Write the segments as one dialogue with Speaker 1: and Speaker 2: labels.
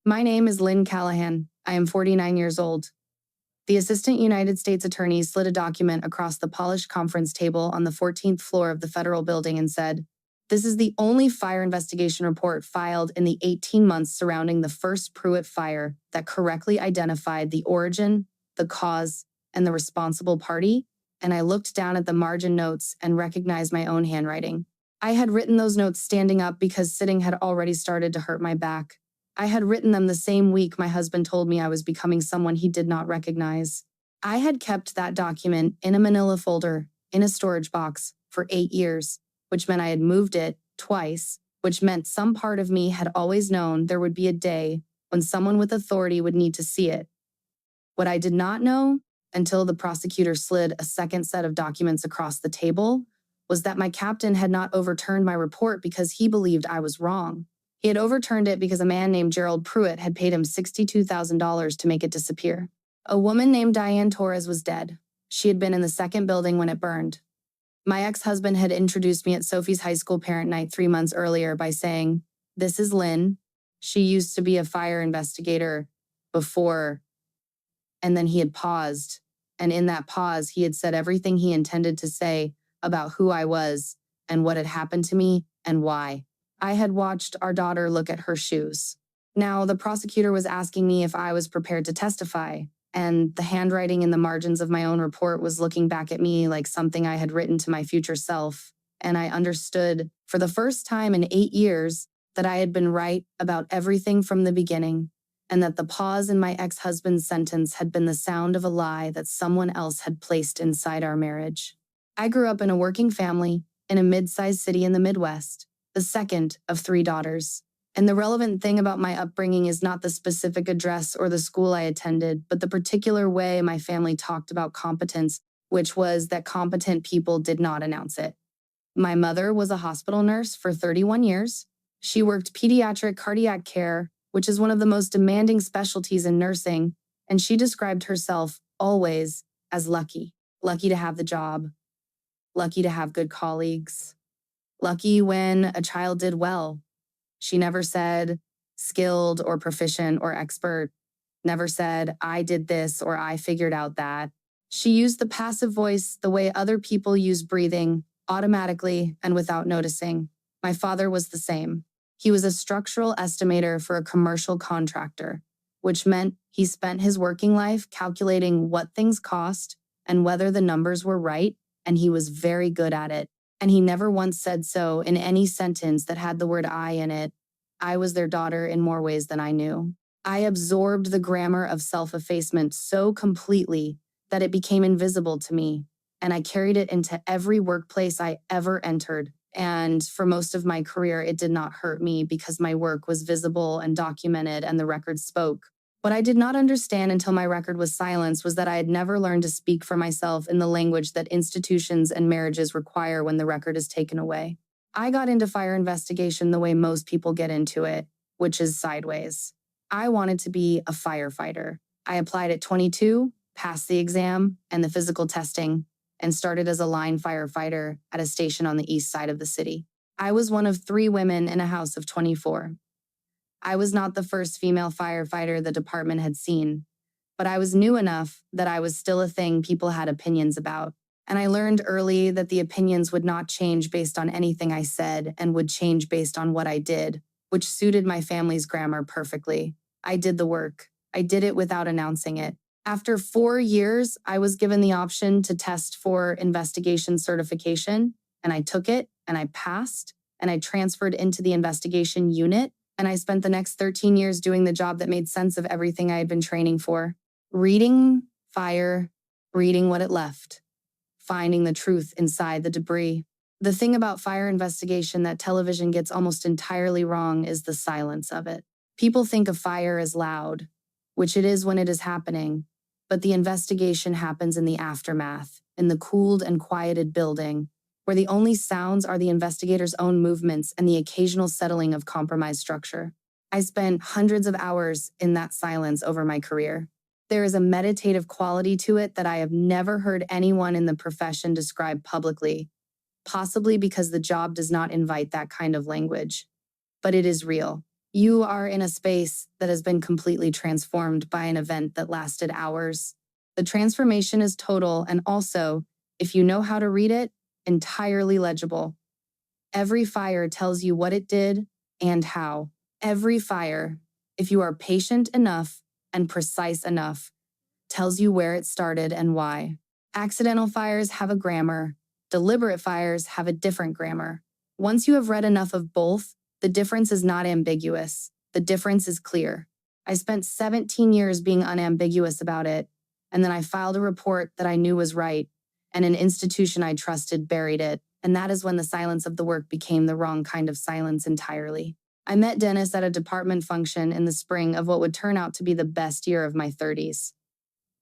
Speaker 1: My name is Lynn Callahan. I am 49 years old. The Assistant United States Attorney slid a document across the polished conference table on the 14th floor of the federal building and said, "This is the only fire investigation report filed in the 18 months surrounding the first Pruitt fire that correctly identified the origin, the cause, and the responsible party." And I looked down at the margin notes and recognized my own handwriting. I had written those notes standing up because sitting had already started to hurt my back. I had written them the same week my husband told me I was becoming someone he did not recognize. I had kept that document in a manila folder, in a storage box, for 8 years, which meant I had moved it twice, which meant some part of me had always known there would be a day when someone with authority would need to see it. What I did not know, until the prosecutor slid a second set of documents across the table, was that my captain had not overturned my report because he believed I was wrong. He had overturned it because a man named Gerald Pruitt had paid him $62,000 to make it disappear. A woman named Diane Torres was dead. She had been in the second building when it burned. My ex-husband had introduced me at Sophie's high school parent night 3 months earlier by saying, "This is Lynn. She used to be a fire investigator before." And then he had paused. And in that pause, he had said everything he intended to say about who I was and what had happened to me and why. I had watched our daughter look at her shoes. Now, the prosecutor was asking me if I was prepared to testify, and the handwriting in the margins of my own report was looking back at me like something I had written to my future self, and I understood, for the first time in 8 years, that I had been right about everything from the beginning, and that the pause in my ex-husband's sentence had been the sound of a lie that someone else had placed inside our marriage. I grew up in a working family in a mid-sized city in the Midwest, the second of 3 daughters. And the relevant thing about my upbringing is not the specific address or the school I attended, but the particular way my family talked about competence, which was that competent people did not announce it. My mother was a hospital nurse for 31 years. She worked pediatric cardiac care, which is one of the most demanding specialties in nursing, and she described herself always as lucky. Lucky to have the job. Lucky to have good colleagues. Lucky when a child did well. She never said skilled or proficient or expert. Never said, "I did this" or "I figured out that." She used the passive voice the way other people use breathing, automatically and without noticing. My father was the same. He was a structural estimator for a commercial contractor, which meant he spent his working life calculating what things cost and whether the numbers were right, and he was very good at it. And he never once said so in any sentence that had the word "I" in it. I was their daughter in more ways than I knew. I absorbed the grammar of self-effacement so completely that it became invisible to me, and I carried it into every workplace I ever entered. And for most of my career, it did not hurt me because my work was visible and documented and the record spoke. What I did not understand until my record was silenced was that I had never learned to speak for myself in the language that institutions and marriages require when the record is taken away. I got into fire investigation the way most people get into it, which is sideways. I wanted to be a firefighter. I applied at 22, passed the exam and the physical testing, and started as a line firefighter at a station on the east side of the city. I was one of 3 women in a house of 24. I was not the first female firefighter the department had seen, but I was new enough that I was still a thing people had opinions about. And I learned early that the opinions would not change based on anything I said and would change based on what I did, which suited my family's grammar perfectly. I did the work. I did it without announcing it. After 4 years, I was given the option to test for investigation certification, and I took it, and I passed, and I transferred into the investigation unit, and I spent the next 13 years doing the job that made sense of everything I had been training for. Reading fire, reading what it left, finding the truth inside the debris. The thing about fire investigation that television gets almost entirely wrong is the silence of it. People think of fire as loud, which it is when it is happening, but the investigation happens in the aftermath, in the cooled and quieted building, where the only sounds are the investigator's own movements and the occasional settling of compromised structure. I spent hundreds of hours in that silence over my career. There is a meditative quality to it that I have never heard anyone in the profession describe publicly, possibly because the job does not invite that kind of language. But it is real. You are in a space that has been completely transformed by an event that lasted hours. The transformation is total and also, if you know how to read it, entirely legible. Every fire tells you what it did and how. Every fire, if you are patient enough and precise enough, tells you where it started and why. Accidental fires have a grammar. Deliberate fires have a different grammar. Once you have read enough of both, the difference is not ambiguous. The difference is clear. I spent 17 years being unambiguous about it, and then I filed a report that I knew was right, and an institution I trusted buried it, and that is when the silence of the work became the wrong kind of silence entirely. I met Dennis at a department function in the spring of what would turn out to be the best year of my 30s.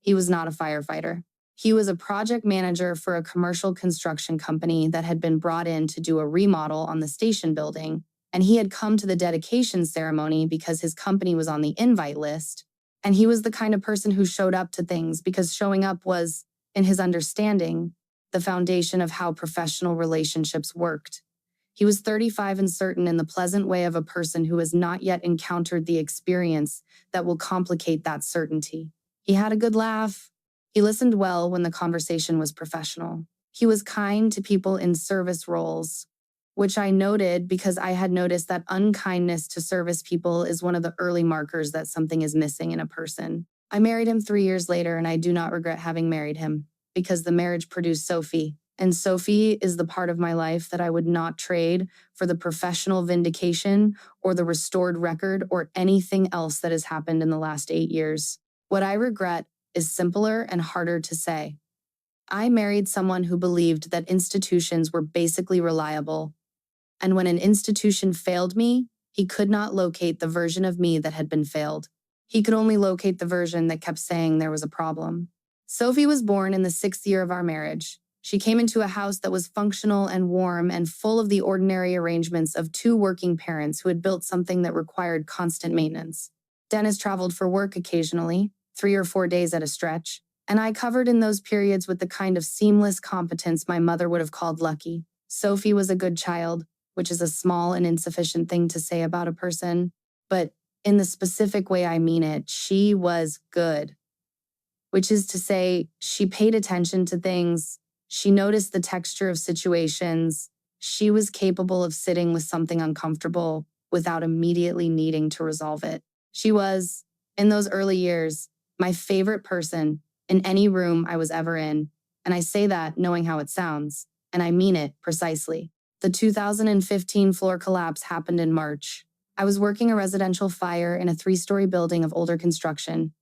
Speaker 1: He was not a firefighter. He was a project manager for a commercial construction company that had been brought in to do a remodel on the station building, and he had come to the dedication ceremony because his company was on the invite list, and he was the kind of person who showed up to things because showing up was, in his understanding, the foundation of how professional relationships worked. He was 35 and certain in the pleasant way of a person who has not yet encountered the experience that will complicate that certainty. He had a good laugh. He listened well when the conversation was professional. He was kind to people in service roles, which I noted because I had noticed that unkindness to service people is one of the early markers that something is missing in a person. I married him 3 years later, and I do not regret having married him because the marriage produced Sophie. And Sophie is the part of my life that I would not trade for the professional vindication or the restored record or anything else that has happened in the last 8 years. What I regret is simpler and harder to say. I married someone who believed that institutions were basically reliable, and when an institution failed me, he could not locate the version of me that had been failed. He could only locate the version that kept saying there was a problem. Sophie was born in the 6th year of our marriage. She came into a house that was functional and warm and full of the ordinary arrangements of 2 working parents who had built something that required constant maintenance. Dennis traveled for work occasionally, 3 or 4 days at a stretch, and I covered in those periods with the kind of seamless competence my mother would have called lucky. Sophie was a good child, which is a small and insufficient thing to say about a person, but in the specific way I mean it, she was good. Which is to say, she paid attention to things, she noticed the texture of situations, she was capable of sitting with something uncomfortable without immediately needing to resolve it. She was, in those early years, my favorite person in any room I was ever in, and I say that knowing how it sounds, and I mean it precisely. The 2015 floor collapse happened in March. I was working a residential fire in a 3-story building of older construction,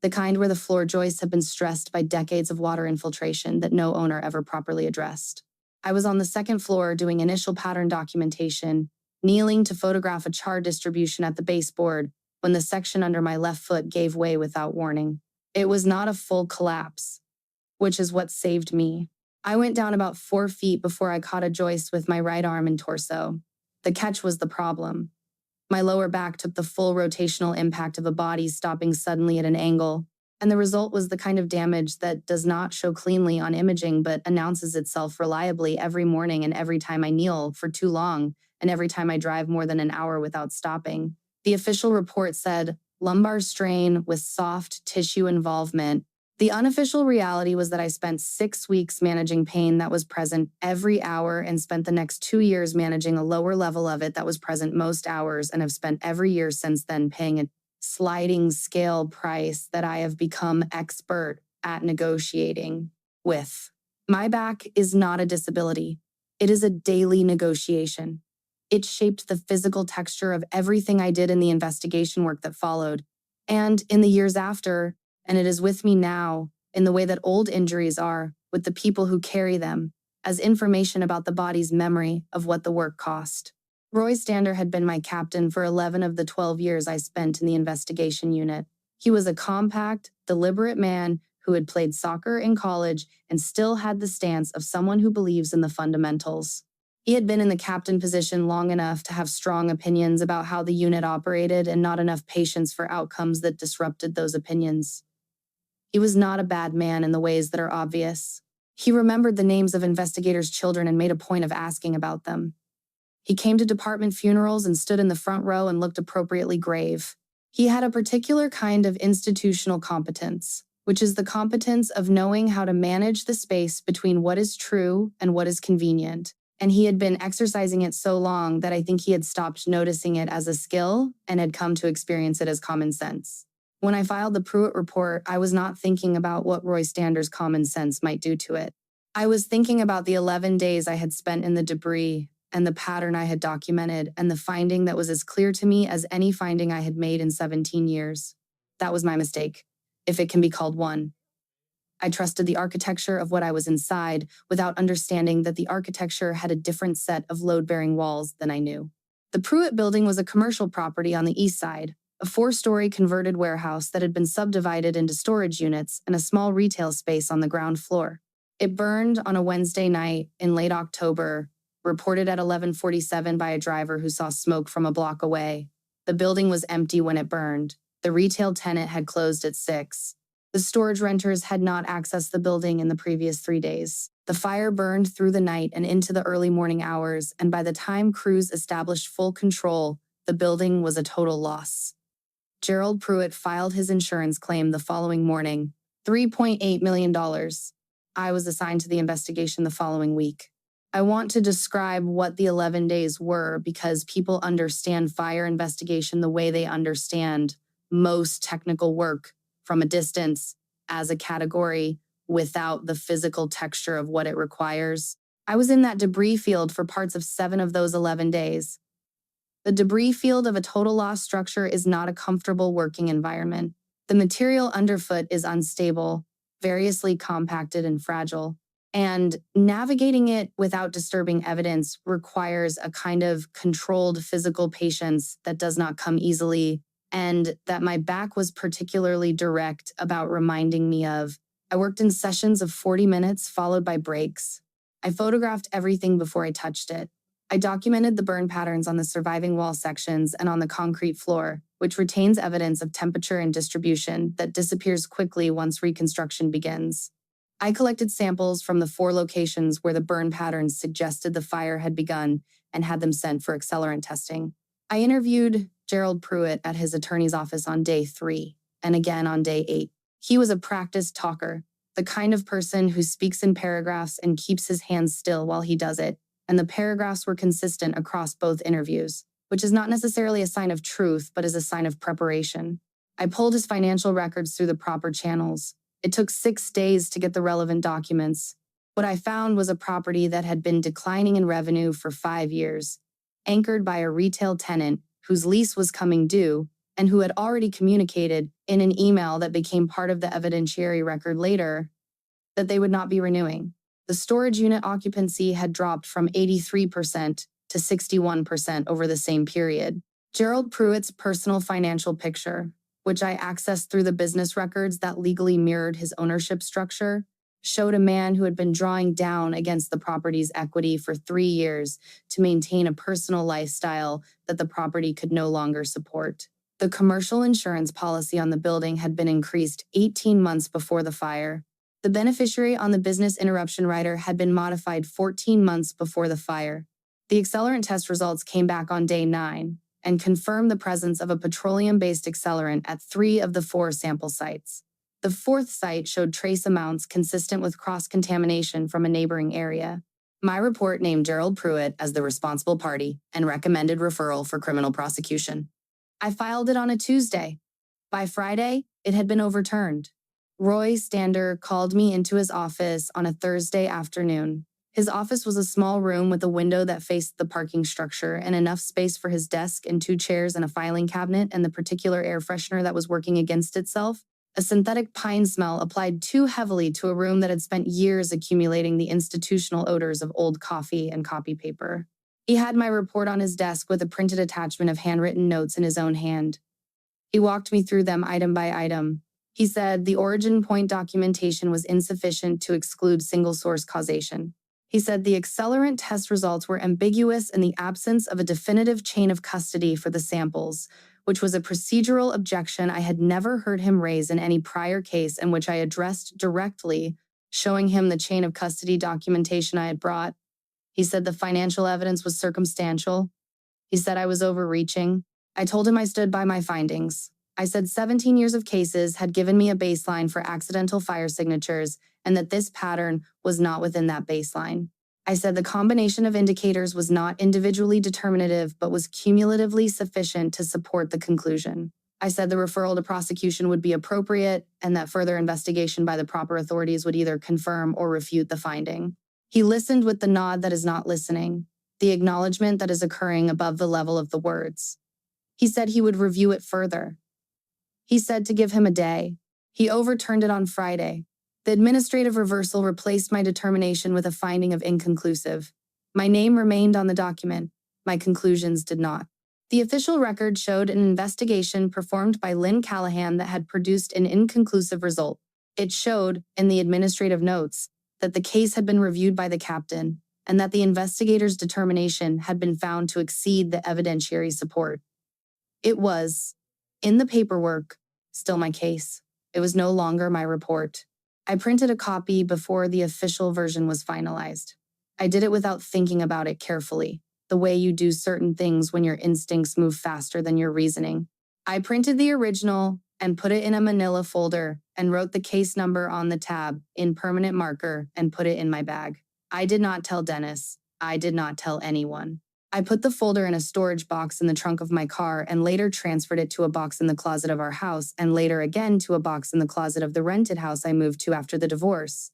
Speaker 1: the kind where the floor joists have been stressed by decades of water infiltration that no owner ever properly addressed. I was on the 2nd floor doing initial pattern documentation, kneeling to photograph a char distribution at the baseboard when the section under my left foot gave way without warning. It was not a full collapse, which is what saved me. I went down about 4 feet before I caught a joist with my right arm and torso. The catch was the problem. My lower back took the full rotational impact of a body stopping suddenly at an angle, and the result was the kind of damage that does not show cleanly on imaging but announces itself reliably every morning and every time I kneel for too long and every time I drive more than an hour without stopping. The official report said, lumbar strain with soft tissue involvement. The unofficial reality was that I spent 6 weeks managing pain that was present every hour and spent the next 2 years managing a lower level of it that was present most hours, and have spent every year since then paying a sliding scale price that I have become expert at negotiating with. My back is not a disability. It is a daily negotiation. It shaped the physical texture of everything I did in the investigation work that followed, and in the years after, and it is with me now, in the way that old injuries are, with the people who carry them, as information about the body's memory of what the work cost. Roy Stander had been my captain for 11 of the 12 years I spent in the investigation unit. He was a compact, deliberate man who had played soccer in college and still had the stance of someone who believes in the fundamentals. He had been in the captain position long enough to have strong opinions about how the unit operated and not enough patience for outcomes that disrupted those opinions. He was not a bad man in the ways that are obvious. He remembered the names of investigators' children and made a point of asking about them. He came to department funerals and stood in the front row and looked appropriately grave. He had a particular kind of institutional competence, which is the competence of knowing how to manage the space between what is true and what is convenient. And he had been exercising it so long that I think he had stopped noticing it as a skill and had come to experience it as common sense. When I filed the Pruitt report, I was not thinking about what Roy Stander's common sense might do to it. I was thinking about the 11 days I had spent in the debris and the pattern I had documented and the finding that was as clear to me as any finding I had made in 17 years. That was my mistake, if it can be called one. I trusted the architecture of what I was inside without understanding that the architecture had a different set of load-bearing walls than I knew. The Pruitt building was a commercial property on the east side, a 4-story converted warehouse that had been subdivided into storage units and a small retail space on the ground floor. It burned on a Wednesday night in late October, reported at 11:47 by a driver who saw smoke from a block away. The building was empty when it burned. The retail tenant had closed at 6. The storage renters had not accessed the building in the previous 3 days. The fire burned through the night and into the early morning hours, and by the time crews established full control, the building was a total loss. Gerald Pruitt filed his insurance claim the following morning, $3.8 million. I was assigned to the investigation the following week. I want to describe what the 11 days were because people understand fire investigation the way they understand most technical work, from a distance, as a category, without the physical texture of what it requires. I was in that debris field for parts of 7 of those 11 days. The debris field of a total loss structure is not a comfortable working environment. The material underfoot is unstable, variously compacted and fragile, and navigating it without disturbing evidence requires a kind of controlled physical patience that does not come easily, and that my back was particularly direct about reminding me of. I worked in sessions of 40 minutes followed by breaks. I photographed everything before I touched it. I documented the burn patterns on the surviving wall sections and on the concrete floor, which retains evidence of temperature and distribution that disappears quickly once reconstruction begins. I collected samples from the 4 locations where the burn patterns suggested the fire had begun and had them sent for accelerant testing. I interviewed Gerald Pruitt at his attorney's office on day 3 and again on day 8. He was a practiced talker, the kind of person who speaks in paragraphs and keeps his hands still while he does it, and the paragraphs were consistent across both interviews, which is not necessarily a sign of truth, but is a sign of preparation. I pulled his financial records through the proper channels. It took 6 days to get the relevant documents. What I found was a property that had been declining in revenue for 5 years, anchored by a retail tenant whose lease was coming due and who had already communicated in an email that became part of the evidentiary record later that they would not be renewing. The storage unit occupancy had dropped from 83% to 61% over the same period. Gerald Pruitt's personal financial picture, which I accessed through the business records that legally mirrored his ownership structure, showed a man who had been drawing down against the property's equity for 3 years to maintain a personal lifestyle that the property could no longer support. The commercial insurance policy on the building had been increased 18 months before the fire. The beneficiary on the business interruption rider had been modified 14 months before the fire. The accelerant test results came back on day 9 and confirmed the presence of a petroleum-based accelerant at 3 of the 4 sample sites. The 4th site showed trace amounts consistent with cross-contamination from a neighboring area. My report named Gerald Pruitt as the responsible party and recommended referral for criminal prosecution. I filed it on a Tuesday. By Friday, it had been overturned. Roy Stander called me into his office on a Thursday afternoon. His office was a small room with a window that faced the parking structure and enough space for his desk and 2 chairs and a filing cabinet and the particular air freshener that was working against itself. A synthetic pine smell applied too heavily to a room that had spent years accumulating the institutional odors of old coffee and copy paper. He had my report on his desk with a printed attachment of handwritten notes in his own hand. He walked me through them item by item. He said the origin point documentation was insufficient to exclude single-source causation. He said the accelerant test results were ambiguous in the absence of a definitive chain of custody for the samples, which was a procedural objection I had never heard him raise in any prior case and which I addressed directly, showing him the chain of custody documentation I had brought. He said the financial evidence was circumstantial. He said I was overreaching. I told him I stood by my findings. I said 17 years of cases had given me a baseline for accidental fire signatures and that this pattern was not within that baseline. I said the combination of indicators was not individually determinative but was cumulatively sufficient to support the conclusion. I said the referral to prosecution would be appropriate and that further investigation by the proper authorities would either confirm or refute the finding. He listened with the nod that is not listening, the acknowledgement that is occurring above the level of the words. He said he would review it further. He said to give him a day. He overturned it on Friday. The administrative reversal replaced my determination with a finding of inconclusive. My name remained on the document. My conclusions did not. The official record showed an investigation performed by Lynn Callahan that had produced an inconclusive result. It showed, in the administrative notes, that the case had been reviewed by the captain and that the investigator's determination had been found to exceed the evidentiary support. It was, in the paperwork, still my case. It was no longer my report. I printed a copy before the official version was finalized. I did it without thinking about it carefully, the way you do certain things when your instincts move faster than your reasoning. I printed the original and put it in a manila folder and wrote the case number on the tab in permanent marker and put it in my bag. I did not tell Dennis. I did not tell anyone. I put the folder in a storage box in the trunk of my car and later transferred it to a box in the closet of our house and later again to a box in the closet of the rented house I moved to after the divorce.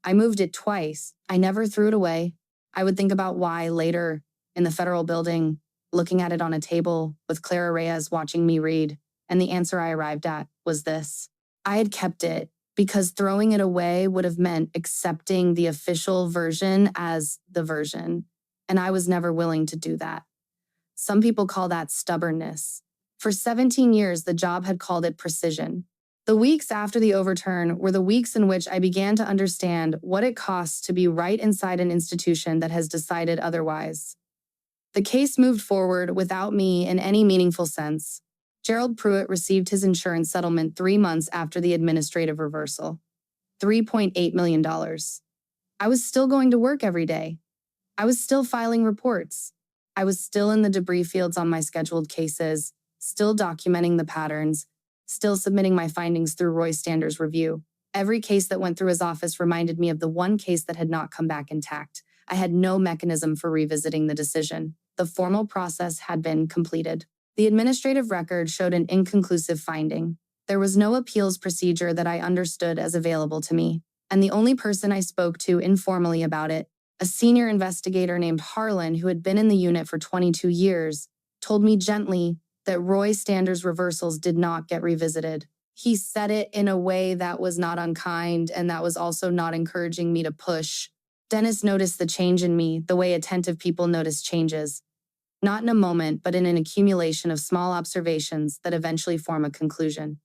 Speaker 1: I moved it twice. I never threw it away. I would think about why later in the federal building, looking at it on a table with Clara Reyes watching me read, and the answer I arrived at was this. I had kept it because throwing it away would have meant accepting the official version as the version. And I was never willing to do that. Some people call that stubbornness. For 17 years, the job had called it precision. The weeks after the overturn were the weeks in which I began to understand what it costs to be right inside an institution that has decided otherwise. The case moved forward without me in any meaningful sense. Gerald Pruitt received his insurance settlement 3 months after the administrative reversal. $3.8 million. I was still going to work every day. I was still filing reports. I was still in the debris fields on my scheduled cases, still documenting the patterns, still submitting my findings through Roy Stander's review. Every case that went through his office reminded me of the one case that had not come back intact. I had no mechanism for revisiting the decision. The formal process had been completed. The administrative record showed an inconclusive finding. There was no appeals procedure that I understood as available to me, and the only person I spoke to informally about it, a senior investigator named Harlan who had been in the unit for 22 years, told me gently that Roy Stander's reversals did not get revisited. He said it in a way that was not unkind and that was also not encouraging me to push. Dennis noticed the change in me, the way attentive people notice changes. Not in a moment, but in an accumulation of small observations that eventually form a conclusion.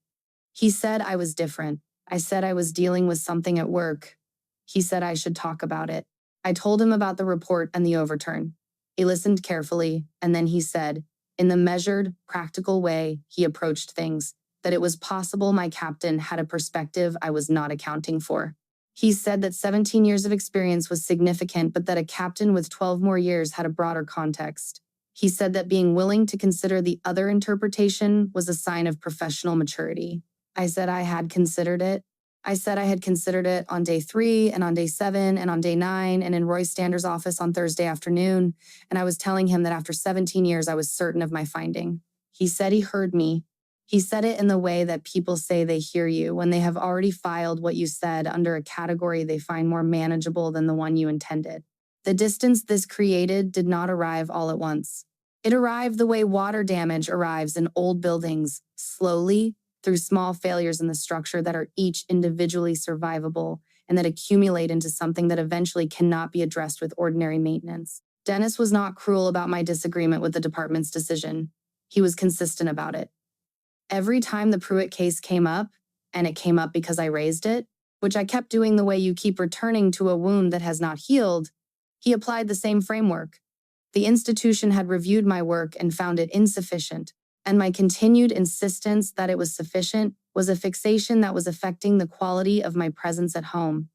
Speaker 1: He said I was different. I said I was dealing with something at work. He said I should talk about it. I told him about the report and the overturn. He listened carefully, and then he said, in the measured, practical way he approached things, that it was possible my captain had a perspective I was not accounting for. He said that 17 years of experience was significant, but that a captain with 12 more years had a broader context. He said that being willing to consider the other interpretation was a sign of professional maturity. I said I had considered it. I said I had considered it on day 3 and on day 7 and on day 9 and in Roy Stander's office on Thursday afternoon, and I was telling him that after 17 years I was certain of my finding. He said he heard me. He said it in the way that people say they hear you when they have already filed what you said under a category they find more manageable than the one you intended. The distance this created did not arrive all at once. It arrived the way water damage arrives in old buildings, slowly, through small failures in the structure that are each individually survivable and that accumulate into something that eventually cannot be addressed with ordinary maintenance. Dennis was not cruel about my disagreement with the department's decision. He was consistent about it. Every time the Pruitt case came up, and it came up because I raised it, which I kept doing the way you keep returning to a wound that has not healed, he applied the same framework. The institution had reviewed my work and found it insufficient, and my continued insistence that it was sufficient was a fixation that was affecting the quality of my presence at home.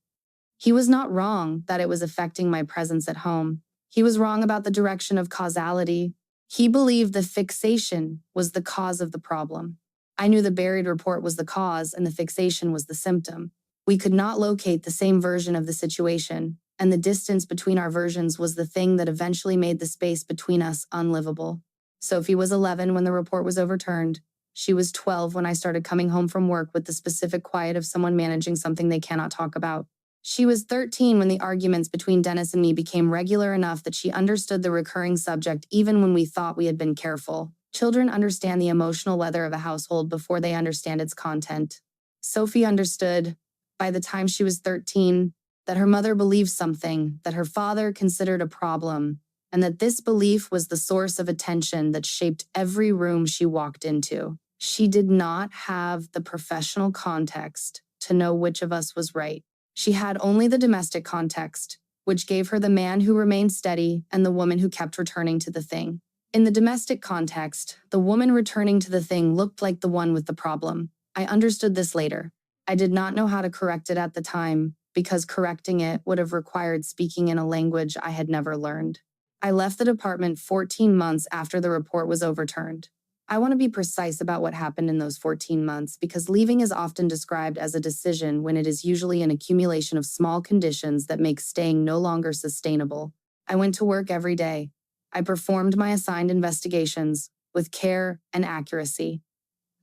Speaker 1: He was not wrong that it was affecting my presence at home. He was wrong about the direction of causality. He believed the fixation was the cause of the problem. I knew the buried report was the cause and the fixation was the symptom. We could not locate the same version of the situation, and the distance between our versions was the thing that eventually made the space between us unlivable. Sophie was 11 when the report was overturned. She was 12 when I started coming home from work with the specific quiet of someone managing something they cannot talk about. She was 13 when the arguments between Dennis and me became regular enough that she understood the recurring subject even when we thought we had been careful. Children understand the emotional weather of a household before they understand its content. Sophie understood, by the time she was 13, that her mother believed something that her father considered a problem, and that this belief was the source of attention that shaped every room she walked into. She did not have the professional context to know which of us was right. She had only the domestic context, which gave her the man who remained steady and the woman who kept returning to the thing. In the domestic context, the woman returning to the thing looked like the one with the problem. I understood this later. I did not know how to correct it at the time, because correcting it would have required speaking in a language I had never learned. I left the department 14 months after the report was overturned. I want to be precise about what happened in those 14 months because leaving is often described as a decision when it is usually an accumulation of small conditions that make staying no longer sustainable. I went to work every day. I performed my assigned investigations with care and accuracy.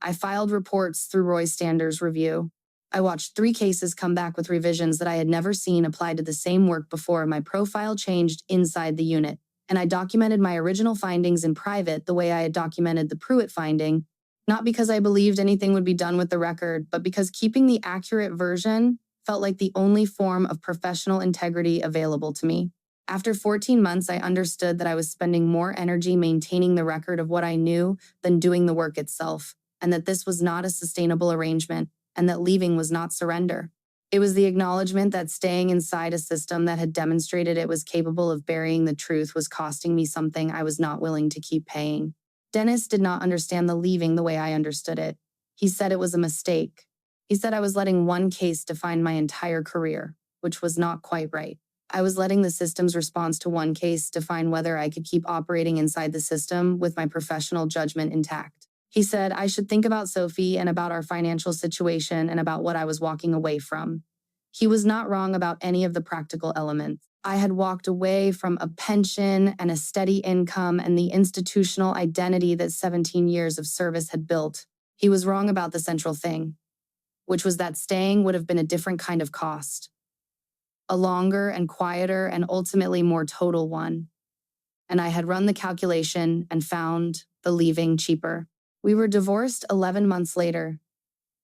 Speaker 1: I filed reports through Roy Stander's review. I watched 3 cases come back with revisions that I had never seen applied to the same work before. My profile changed inside the unit, and I documented my original findings in private the way I had documented the Pruitt finding, not because I believed anything would be done with the record, but because keeping the accurate version felt like the only form of professional integrity available to me. After 14 months, I understood that I was spending more energy maintaining the record of what I knew than doing the work itself, and that this was not a sustainable arrangement, and that leaving was not surrender. It was the acknowledgement that staying inside a system that had demonstrated it was capable of burying the truth was costing me something I was not willing to keep paying. Dennis did not understand the leaving the way I understood it. He said it was a mistake. He said I was letting one case define my entire career, which was not quite right. I was letting the system's response to one case define whether I could keep operating inside the system with my professional judgment intact. He said I should think about Sophie and about our financial situation and about what I was walking away from. He was not wrong about any of the practical elements. I had walked away from a pension and a steady income and the institutional identity that 17 years of service had built. He was wrong about the central thing, which was that staying would have been a different kind of cost. A longer and quieter and ultimately more total one. And I had run the calculation and found the leaving cheaper. We were divorced 11 months later.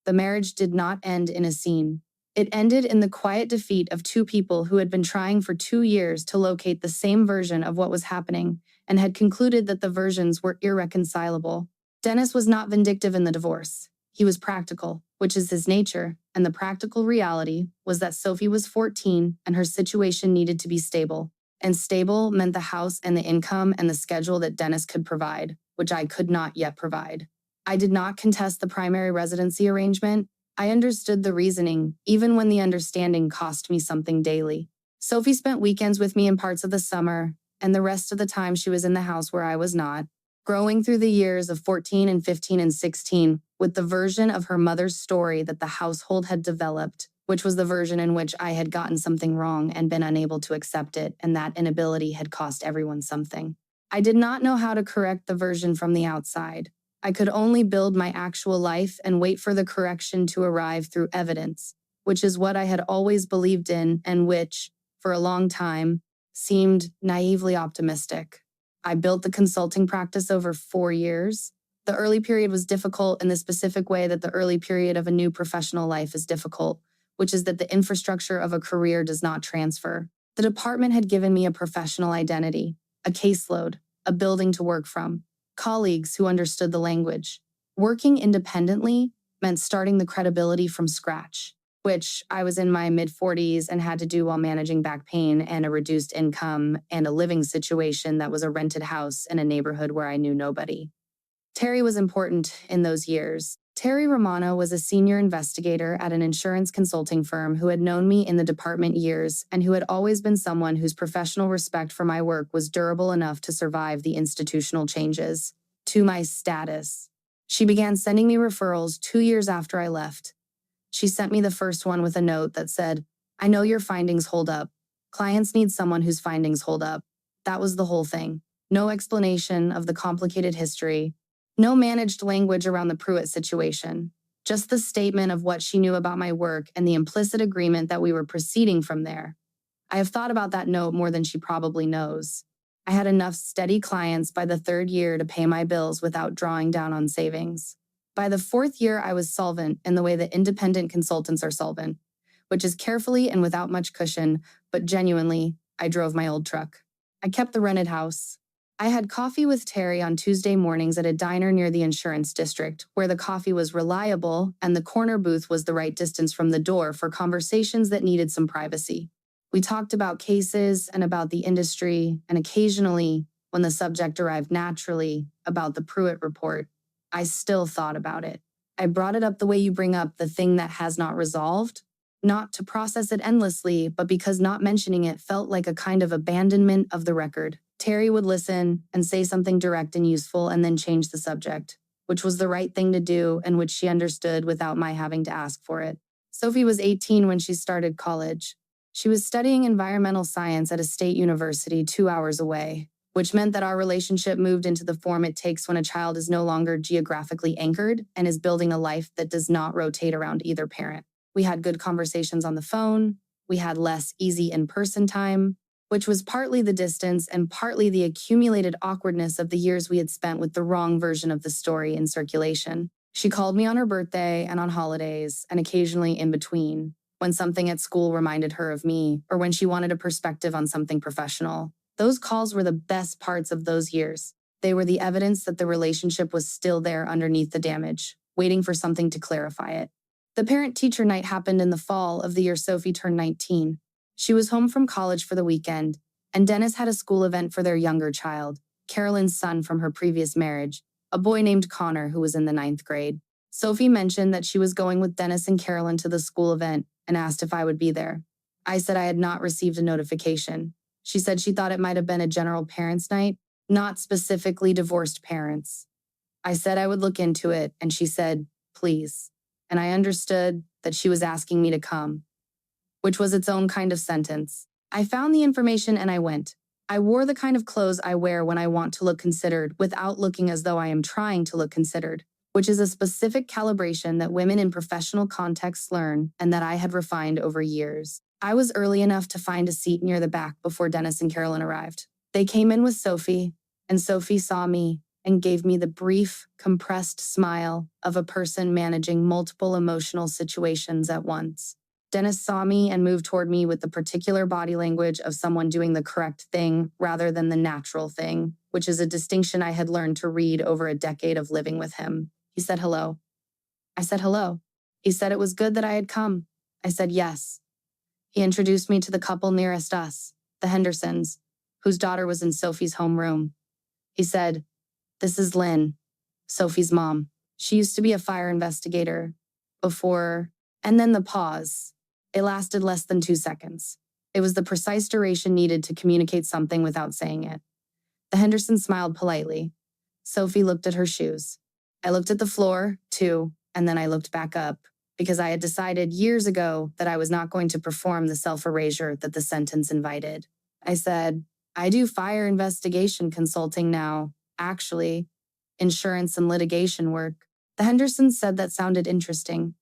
Speaker 1: The marriage did not end in a scene. It ended in the quiet defeat of 2 people who had been trying for 2 years to locate the same version of what was happening and had concluded that the versions were irreconcilable. Dennis was not vindictive in the divorce. He was practical, which is his nature, and the practical reality was that Sophie was 14 and her situation needed to be stable. And stable meant the house and the income and the schedule that Dennis could provide, which I could not yet provide. I did not contest the primary residency arrangement. I understood the reasoning, even when the understanding cost me something daily. Sophie spent weekends with me in parts of the summer, and the rest of the time she was in the house where I was not, growing through the years of 14 and 15 and 16 with the version of her mother's story that the household had developed, which was the version in which I had gotten something wrong and been unable to accept it, and that inability had cost everyone something. I did not know how to correct the version from the outside. I could only build my actual life and wait for the correction to arrive through evidence, which is what I had always believed in and which, for a long time, seemed naively optimistic. I built the consulting practice over 4 years. The early period was difficult in the specific way that the early period of a new professional life is difficult, which is that the infrastructure of a career does not transfer. The department had given me a professional identity, a caseload, a building to work from, colleagues who understood the language. Working independently meant starting the credibility from scratch, which I was in my mid-40s and had to do while managing back pain and a reduced income and a living situation that was a rented house in a neighborhood where I knew nobody. Terry was important in those years. Terry Romano was a senior investigator at an insurance consulting firm who had known me in the department years and who had always been someone whose professional respect for my work was durable enough to survive the institutional changes. To my status. She began sending me referrals 2 years after I left. She sent me the first one with a note that said, "I know your findings hold up. Clients need someone whose findings hold up." That was the whole thing. No explanation of the complicated history. No managed language around the Pruitt situation. Just the statement of what she knew about my work and the implicit agreement that we were proceeding from there. I have thought about that note more than she probably knows. I had enough steady clients by the 3rd year to pay my bills without drawing down on savings. By the 4th year, I was solvent in the way that independent consultants are solvent, which is carefully and without much cushion, but genuinely, I drove my old truck. I kept the rented house. I had coffee with Terry on Tuesday mornings at a diner near the insurance district, where the coffee was reliable and the corner booth was the right distance from the door for conversations that needed some privacy. We talked about cases and about the industry, and occasionally, when the subject arrived naturally, about the Pruitt report. I still thought about it. I brought it up the way you bring up the thing that has not resolved, not to process it endlessly, but because not mentioning it felt like a kind of abandonment of the record. Terry would listen and say something direct and useful and then change the subject, which was the right thing to do and which she understood without my having to ask for it. Sophie was 18 when she started college. She was studying environmental science at a state university 2 hours away, which meant that our relationship moved into the form it takes when a child is no longer geographically anchored and is building a life that does not rotate around either parent. We had good conversations on the phone. We had less easy in-person time, which was partly the distance and partly the accumulated awkwardness of the years we had spent with the wrong version of the story in circulation. She called me on her birthday and on holidays, and occasionally in between, when something at school reminded her of me, or when she wanted a perspective on something professional. Those calls were the best parts of those years. They were the evidence that the relationship was still there underneath the damage, waiting for something to clarify it. The parent-teacher night happened in the fall of the year Sophie turned 19. She was home from college for the weekend, and Dennis had a school event for their younger child, Carolyn's son from her previous marriage, a boy named Connor who was in the 9th grade. Sophie mentioned that she was going with Dennis and Carolyn to the school event and asked if I would be there. I said I had not received a notification. She said she thought it might have been a general parents' night, not specifically divorced parents. I said I would look into it, and she said, "Please." And I understood that she was asking me to come, which was its own kind of sentence. I found the information and I went. I wore the kind of clothes I wear when I want to look considered without looking as though I am trying to look considered, which is a specific calibration that women in professional contexts learn and that I had refined over years. I was early enough to find a seat near the back before Dennis and Carolyn arrived. They came in with Sophie, and Sophie saw me and gave me the brief, compressed smile of a person managing multiple emotional situations at once. Dennis saw me and moved toward me with the particular body language of someone doing the correct thing rather than the natural thing, which is a distinction I had learned to read over a decade of living with him. He said hello. I said hello. He said it was good that I had come. I said yes. He introduced me to the couple nearest us, the Hendersons, whose daughter was in Sophie's homeroom. He said, "This is Lynn, Sophie's mom. She used to be a fire investigator before," and then the pause. It lasted less than 2 seconds. It was the precise duration needed to communicate something without saying it. The Hendersons smiled politely. Sophie looked at her shoes. I looked at the floor, too, and then I looked back up, because I had decided years ago that I was not going to perform the self-erasure that the sentence invited. I said, "I do fire investigation consulting now, actually, insurance and litigation work." The Hendersons said that sounded interesting.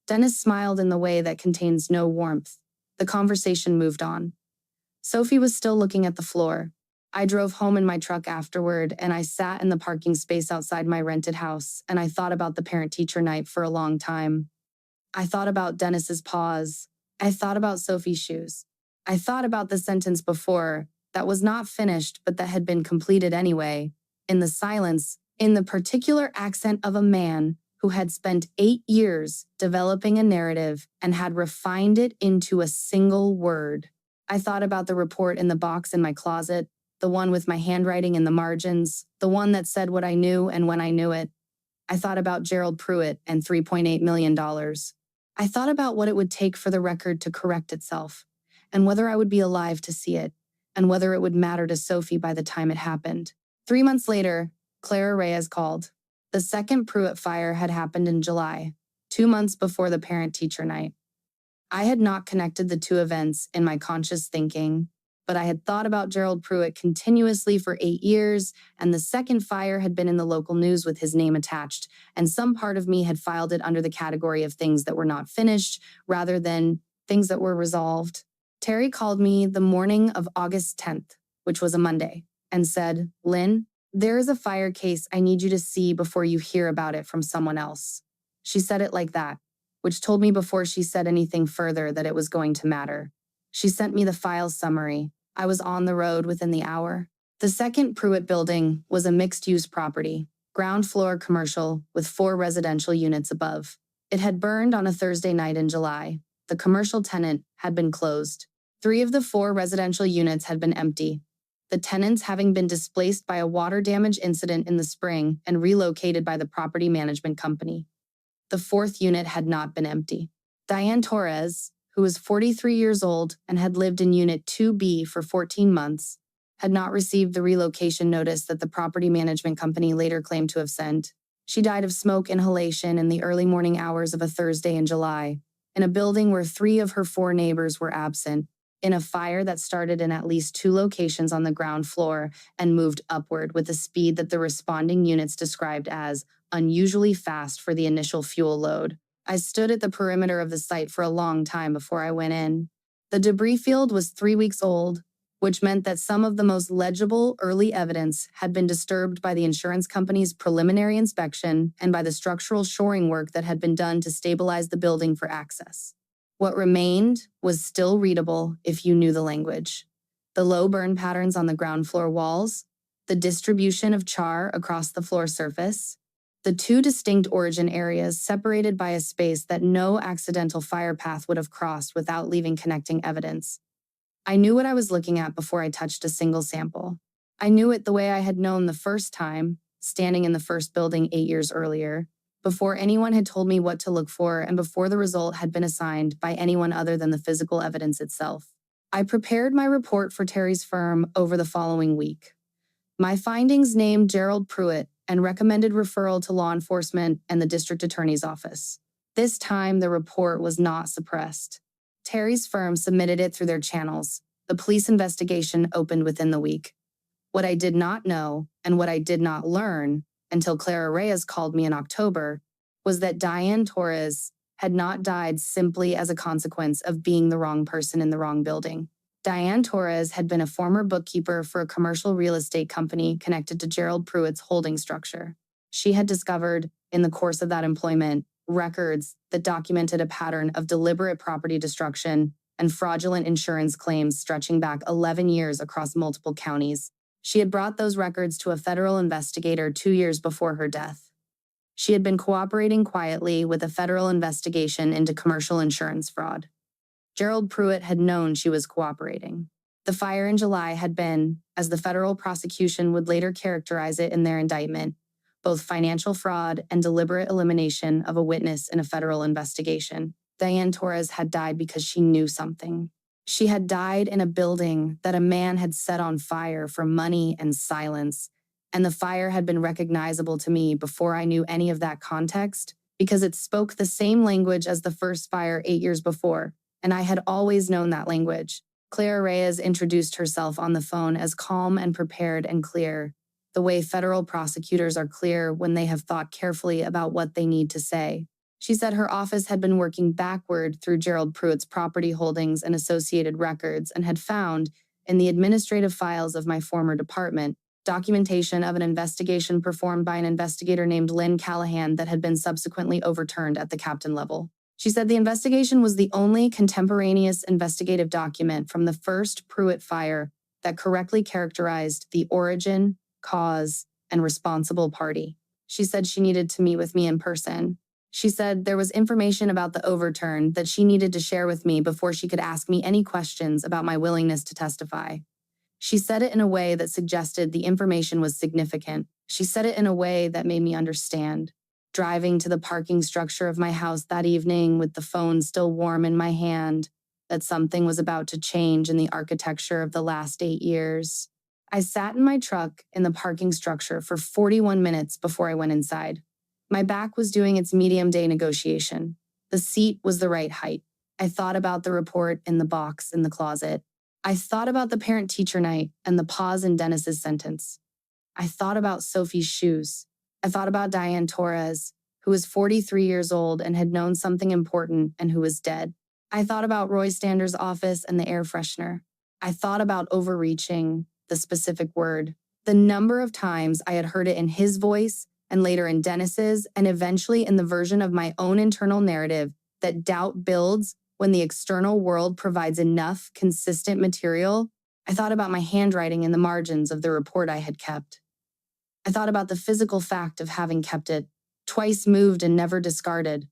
Speaker 1: Dennis smiled in the way that contains no warmth. The conversation moved on. Sophie was still looking at the floor. I drove home in my truck afterward, and I sat in the parking space outside my rented house, and I thought about the parent-teacher night for a long time. I thought about Dennis's pause. I thought about Sophie's shoes. I thought about the sentence before that was not finished but that had been completed anyway, in the silence, in the particular accent of a man who had spent 8 years developing a narrative and had refined it into a single word. I thought about the report in the box in my closet, the one with my handwriting in the margins, the one that said what I knew and when I knew it. I thought about Gerald Pruitt and $3.8 million. I thought about what it would take for the record to correct itself, and whether I would be alive to see it, and whether it would matter to Sophie by the time it happened. 3 months later, Clara Reyes called. The second Pruitt fire had happened in July, 2 months before the parent-teacher night. I had not connected the two events in my conscious thinking, but I had thought about Gerald Pruitt continuously for 8 years, and the second fire had been in the local news with his name attached, and some part of me had filed it under the category of things that were not finished, rather than things that were resolved. Terry called me the morning of August 10th, which was a Monday, and said, "Lynn, there is a fire case I need you to see before you hear about it from someone else." She said it like that, which told me before she said anything further that it was going to matter. She sent me the file summary. I was on the road within the hour. The second Pruitt building was a mixed-use property, ground floor commercial with 4 residential units above. It had burned on a Thursday night in July. The commercial tenant had been closed. 3 of the 4 residential units had been empty, the tenants having been displaced by a water damage incident in the spring and relocated by the property management company. The 4th unit had not been empty. Diane Torres, who was 43 years old and had lived in Unit 2B for 14 months, had not received the relocation notice that the property management company later claimed to have sent. She died of smoke inhalation in the early morning hours of a Thursday in July, in a building where 3 of her 4 neighbors were absent, in a fire that started in at least 2 locations on the ground floor and moved upward with a speed that the responding units described as unusually fast for the initial fuel load. I stood at the perimeter of the site for a long time before I went in. The debris field was 3 weeks old, which meant that some of the most legible early evidence had been disturbed by the insurance company's preliminary inspection and by the structural shoring work that had been done to stabilize the building for access. What remained was still readable if you knew the language. The low burn patterns on the ground floor walls, the distribution of char across the floor surface, the 2 distinct origin areas separated by a space that no accidental fire path would have crossed without leaving connecting evidence. I knew what I was looking at before I touched a single sample. I knew it the way I had known the first time, standing in the first building 8 years earlier, before anyone had told me what to look for and before the result had been assigned by anyone other than the physical evidence itself. I prepared my report for Terry's firm over the following week. My findings named Gerald Pruitt and recommended referral to law enforcement and the district attorney's office. This time, the report was not suppressed. Terry's firm submitted it through their channels. The police investigation opened within the week. What I did not know, and what I did not learn, until Clara Reyes called me in October, was that Diane Torres had not died simply as a consequence of being the wrong person in the wrong building. Diane Torres had been a former bookkeeper for a commercial real estate company connected to Gerald Pruitt's holding structure. She had discovered, in the course of that employment, records that documented a pattern of deliberate property destruction and fraudulent insurance claims stretching back 11 years across multiple counties. She had brought those records to a federal investigator 2 years before her death. She had been cooperating quietly with a federal investigation into commercial insurance fraud. Gerald Pruitt had known she was cooperating. The fire in July had been, as the federal prosecution would later characterize it in their indictment, both financial fraud and deliberate elimination of a witness in a federal investigation. Diane Torres had died because she knew something. She had died in a building that a man had set on fire for money and silence, and the fire had been recognizable to me before I knew any of that context because it spoke the same language as the first fire 8 years before, and I had always known that language. Clara Reyes introduced herself on the phone as calm and prepared and clear, the way federal prosecutors are clear when they have thought carefully about what they need to say. She said her office had been working backward through Gerald Pruitt's property holdings and associated records and had found, in the administrative files of my former department, documentation of an investigation performed by an investigator named Lynn Callahan that had been subsequently overturned at the captain level. She said the investigation was the only contemporaneous investigative document from the first Pruitt fire that correctly characterized the origin, cause, and responsible party. She said she needed to meet with me in person. She said there was information about the overturn that she needed to share with me before she could ask me any questions about my willingness to testify. She said it in a way that suggested the information was significant. She said it in a way that made me understand. driving to the parking structure of my house that evening with the phone still warm in my hand, that something was about to change in the architecture of the last 8 years. I sat in my truck in the parking structure for 41 minutes before I went inside. My back was doing its medium day negotiation. The seat was the right height. I thought about the report in the box in the closet. I thought about the parent-teacher night and the pause in Dennis's sentence. I thought about Sophie's shoes. I thought about Diane Torres, who was 43 years old and had known something important and who was dead. I thought about Roy Stander's office and the air freshener. I thought about overreaching, the specific word, the number of times I had heard it in his voice and later in Dennis's and eventually in the version of my own internal narrative that doubt builds when the external world provides enough consistent material. I thought about my handwriting in the margins of the report I had kept. I thought about the physical fact of having kept it, twice moved and never discarded,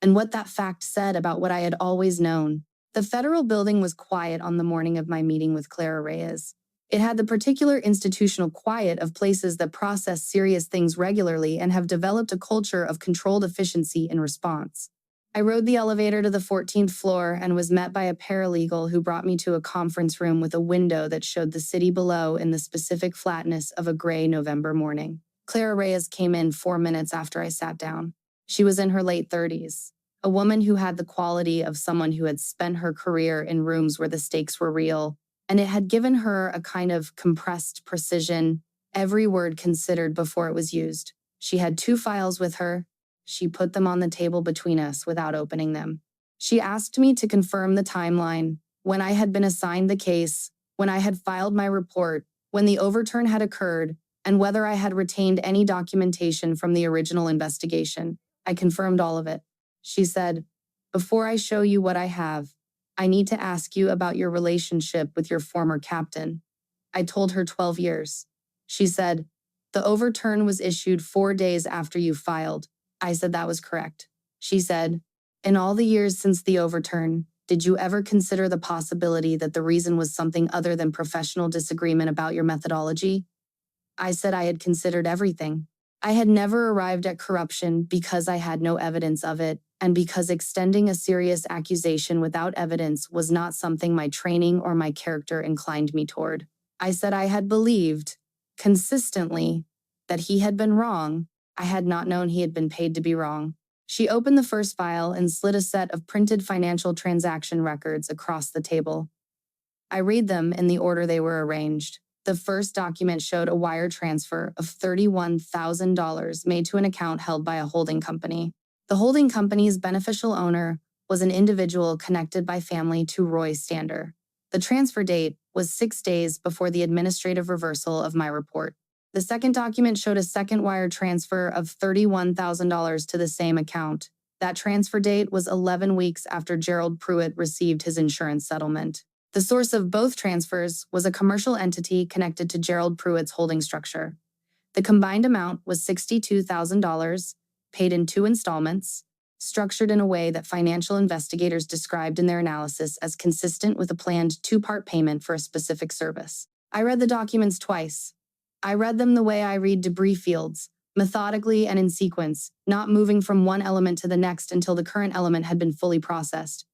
Speaker 1: and what that fact said about what I had always known. The federal building was quiet on the morning of my meeting with Clara Reyes. It had the particular institutional quiet of places that process serious things regularly and have developed a culture of controlled efficiency in response. I rode the elevator to the 14th floor and was met by a paralegal who brought me to a conference room with a window that showed the city below in the specific flatness of a gray November morning. Clara Reyes came in 4 minutes after I sat down. She was in her late 30s, a woman who had the quality of someone who had spent her career in rooms where the stakes were real, and it had given her a kind of compressed precision, every word considered before it was used. She had 2 files with her. She put them on the table between us without opening them. She asked me to confirm the timeline, when I had been assigned the case, when I had filed my report, when the overturn had occurred, and whether I had retained any documentation from the original investigation. I confirmed all of it. She said, "Before I show you what I have, I need to ask you about your relationship with your former captain." I told her 12 years. She said, "The overturn was issued 4 days after you filed." I said that was correct. She said, "In all the years since the overturn, did you ever consider the possibility that the reason was something other than professional disagreement about your methodology?" I said I had considered everything. I had never arrived at corruption because I had no evidence of it, and because extending a serious accusation without evidence was not something my training or my character inclined me toward. I said I had believed, consistently, that he had been wrong. I had not known he had been paid to be wrong. She opened the first file and slid a set of printed financial transaction records across the table. I read them in the order they were arranged. The first document showed a wire transfer of $31,000 made to an account held by a holding company. The holding company's beneficial owner was an individual connected by family to Roy Stander. The transfer date was 6 days before the administrative reversal of my report. The second document showed a second wire transfer of $31,000 to the same account. That transfer date was 11 weeks after Gerald Pruitt received his insurance settlement. The source of both transfers was a commercial entity connected to Gerald Pruitt's holding structure. The combined amount was $62,000, paid in 2 installments, structured in a way that financial investigators described in their analysis as consistent with a planned 2-part payment for a specific service. I read the documents twice. I read them the way I read debris fields, methodically and in sequence, not moving from one element to the next until the current element had been fully processed.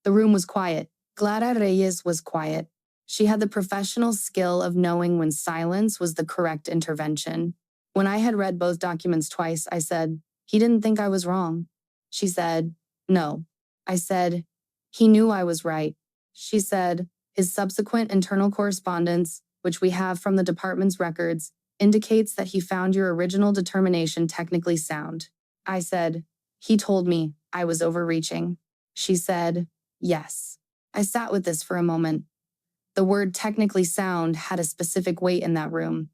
Speaker 1: The room was quiet. Clara Reyes was quiet. She had the professional skill of knowing when silence was the correct intervention. When I had read both documents twice, I said, "He didn't think I was wrong." She said, "No." I said, "He knew I was right." She said, "His subsequent internal correspondence, which we have from the department's records, indicates that he found your original determination technically sound." I said, "He told me I was overreaching." She said, "Yes." I sat with this for a moment. The word technically sound had a specific weight in that room.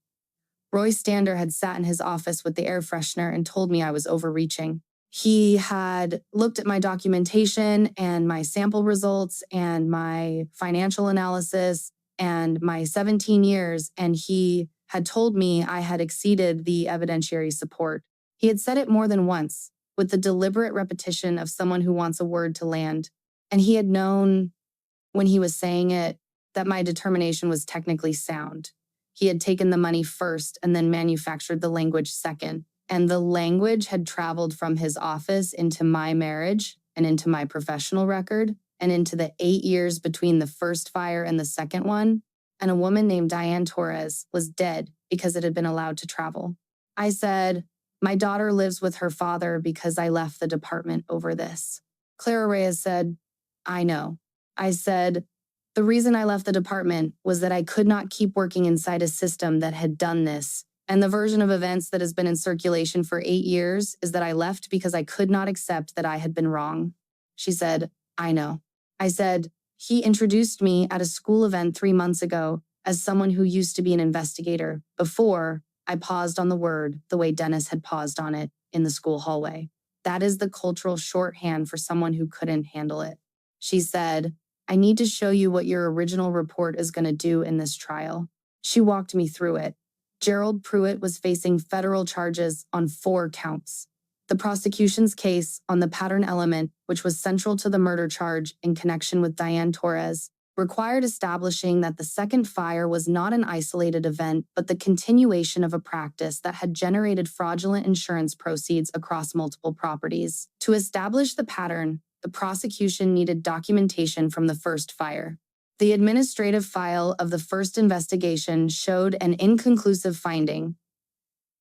Speaker 1: Roy Stander had sat in his office with the air freshener and told me I was overreaching. He had looked at my documentation and my sample results and my financial analysis and my 17 years, and he had told me I had exceeded the evidentiary support. He had said it more than once, with the deliberate repetition of someone who wants a word to land, and he had known, when he was saying it, that my determination was technically sound. He had taken the money first and then manufactured the language second, And the language had traveled from his office into my marriage and into my professional record and into the 8 years between the first fire and the second one. And a woman named Diane Torres was dead because it had been allowed to travel. I said, my daughter lives with her father because I left the department over this. Clara Reyes said, I know. I said, the reason I left the department was that I could not keep working inside a system that had done this. And the version of events that has been in circulation for 8 years is that I left because I could not accept that I had been wrong. She said, I know. I said, he introduced me at a school event 3 months ago as someone who used to be an investigator before I paused on the word the way Dennis had paused on it in the school hallway. That is the cultural shorthand for someone who couldn't handle it. She said, I need to show you what your original report is going to do in this trial. She walked me through it. Gerald Pruitt was facing federal charges on 4 counts. The prosecution's case on the pattern element, which was central to the murder charge in connection with Diane Torres, required establishing that the second fire was not an isolated event, but the continuation of a practice that had generated fraudulent insurance proceeds across multiple properties. To establish the pattern, the prosecution needed documentation from the first fire. The administrative file of the first investigation showed an inconclusive finding.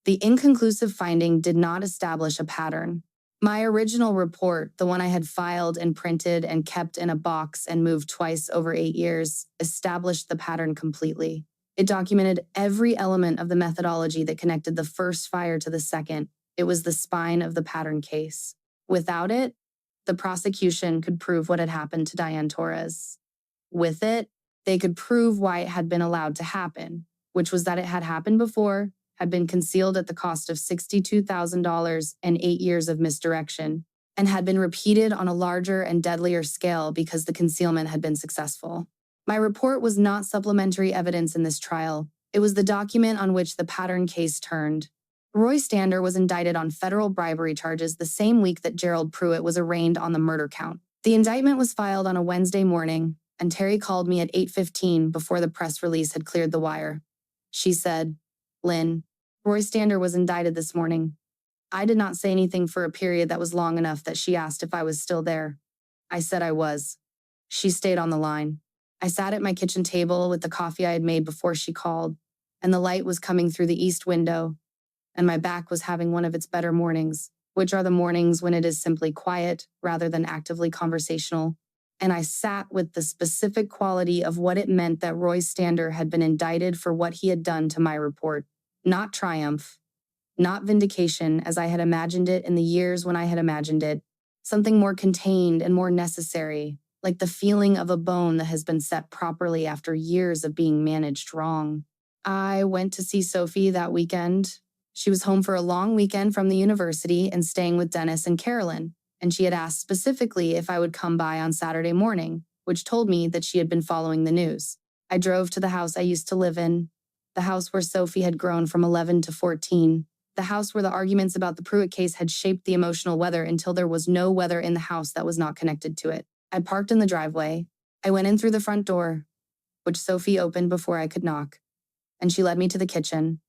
Speaker 1: The inconclusive finding did not establish a pattern. My original report, the one I had filed and printed and kept in a box and moved twice over 8 years, established the pattern completely. It documented every element of the methodology that connected the first fire to the second. It was the spine of the pattern case. Without it, the prosecution could prove what had happened to Diane Torres. With it, they could prove why it had been allowed to happen, which was that it had happened before, had been concealed at the cost of $62,000 and 8 years of misdirection, and had been repeated on a larger and deadlier scale because the concealment had been successful. My report was not supplementary evidence in this trial. It was the document on which the pattern case turned. Roy Stander was indicted on federal bribery charges the same week that Gerald Pruitt was arraigned on the murder count. The indictment was filed on a Wednesday morning, and Terry called me at 8:15 before the press release had cleared the wire. She said, Lynn, Roy Stander was indicted this morning. I did not say anything for a period that was long enough that she asked if I was still there. I said I was. She stayed on the line. I sat at my kitchen table with the coffee I had made before she called, and the light was coming through the east window, and my back was having one of its better mornings, which are the mornings when it is simply quiet rather than actively conversational. And I sat with the specific quality of what it meant that Roy Stander had been indicted for what he had done to my report. Not triumph, not vindication as I had imagined it in the years when I had imagined it. Something more contained and more necessary, like the feeling of a bone that has been set properly after years of being managed wrong. I went to see Sophie that weekend. She was home for a long weekend from the university and staying with Dennis and Carolyn, and she had asked specifically if I would come by on Saturday morning, which told me that she had been following the news. I drove to the house I used to live in, the house where Sophie had grown from 11 to 14, the house where the arguments about the Pruitt case had shaped the emotional weather until there was no weather in the house that was not connected to it. I parked in the driveway. I went in through the front door, which Sophie opened before I could knock, and she led me to the kitchen.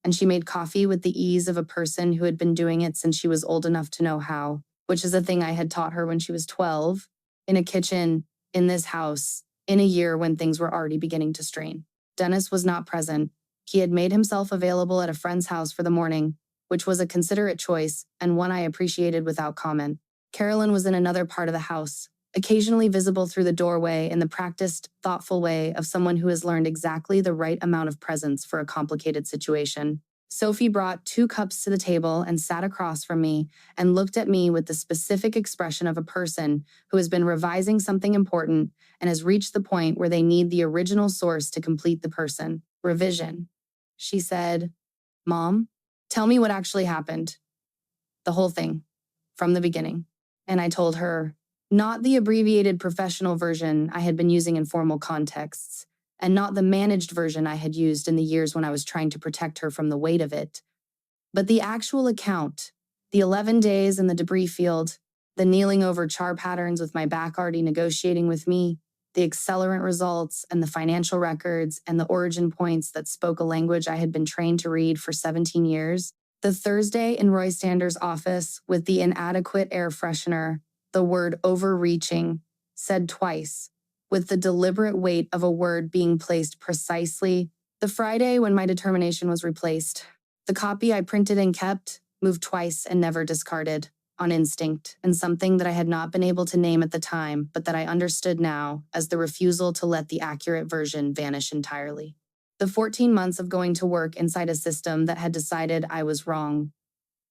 Speaker 1: And she made coffee with the ease of a person who had been doing it since she was old enough to know how, which is a thing I had taught her when she was 12, in a kitchen, in this house, in a year when things were already beginning to strain. Dennis was not present. He had made himself available at a friend's house for the morning, which was a considerate choice and one I appreciated without comment. Carolyn was in another part of the house, occasionally visible through the doorway in the practiced, thoughtful way of someone who has learned exactly the right amount of presence for a complicated situation. Sophie brought 2 cups to the table and sat across from me and looked at me with the specific expression of a person who has been revising something important and has reached the point where they need the original source to complete the person. Revision. She said, Mom, tell me what actually happened. The whole thing, from the beginning. And I told her, not the abbreviated professional version I had been using in formal contexts, and not the managed version I had used in the years when I was trying to protect her from the weight of it, but the actual account, the 11 days in the debris field, the kneeling over char patterns with my back already negotiating with me, the accelerant results and the financial records and the origin points that spoke a language I had been trained to read for 17 years. The Thursday in Roy Stander's office with the inadequate air freshener, the word overreaching, said twice, with the deliberate weight of a word being placed precisely. The Friday when my determination was replaced. The copy I printed and kept, moved twice and never discarded, on instinct, and something that I had not been able to name at the time, but that I understood now as the refusal to let the accurate version vanish entirely. The 14 months of going to work inside a system that had decided I was wrong.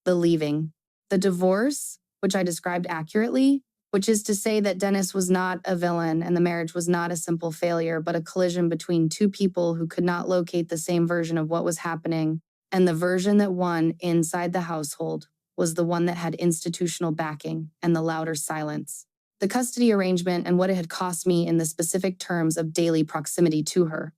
Speaker 1: The leaving. The divorce, which I described accurately, which is to say that Dennis was not a villain and the marriage was not a simple failure, but a collision between two people who could not locate the same version of what was happening, and the version that won inside the household was the one that had institutional backing and the louder silence. The custody arrangement and what it had cost me in the specific terms of daily proximity to her.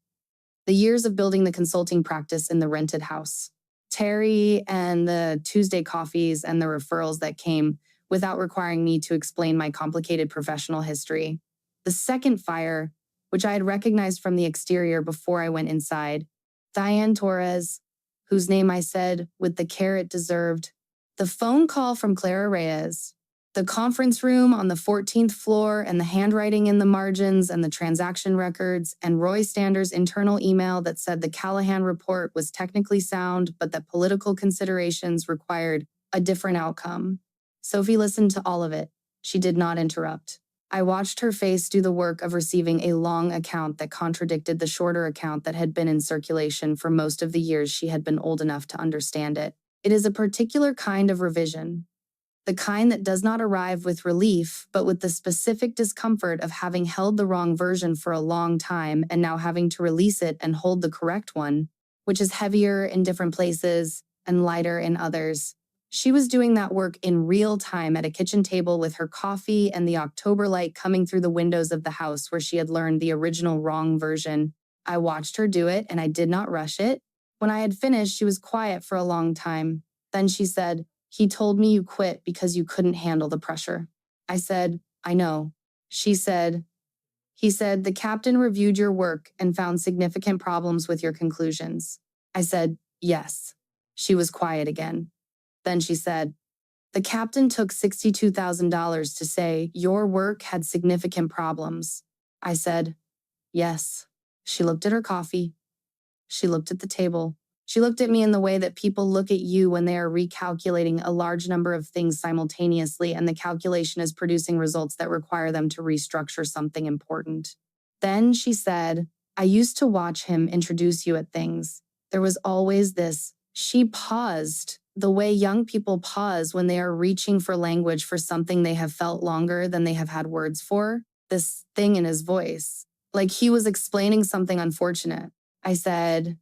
Speaker 1: The years of building the consulting practice in the rented house. Terry and the Tuesday coffees and the referrals that came without requiring me to explain my complicated professional history. The second fire, which I had recognized from the exterior before I went inside. Diane Torres, whose name I said with the care it deserved. The phone call from Clara Reyes. The conference room on the 14th floor and the handwriting in the margins and the transaction records and Roy Stander's internal email that said the Callahan report was technically sound, but that political considerations required a different outcome. Sophie listened to all of it. She did not interrupt. I watched her face do the work of receiving a long account that contradicted the shorter account that had been in circulation for most of the years she had been old enough to understand it. It is a particular kind of revision. The kind that does not arrive with relief, but with the specific discomfort of having held the wrong version for a long time and now having to release it and hold the correct one, which is heavier in different places and lighter in others. She was doing that work in real time at a kitchen table with her coffee and the October light coming through the windows of the house where she had learned the original wrong version. I watched her do it and I did not rush it. When I had finished, she was quiet for a long time. Then she said, "He told me you quit because you couldn't handle the pressure." I said, "I know." She said, "He said the captain reviewed your work and found significant problems with your conclusions." I said, "Yes." She was quiet again. Then she said, "The captain took $62,000 to say your work had significant problems." I said, "Yes." She looked at her coffee. She looked at the table. She looked at me in the way that people look at you when they are recalculating a large number of things simultaneously and the calculation is producing results that require them to restructure something important. Then she said, "I used to watch him introduce you at things. There was always this." She paused, the way young people pause when they are reaching for language for something they have felt longer than they have had words for. This thing in his voice, like he was explaining something unfortunate. I said,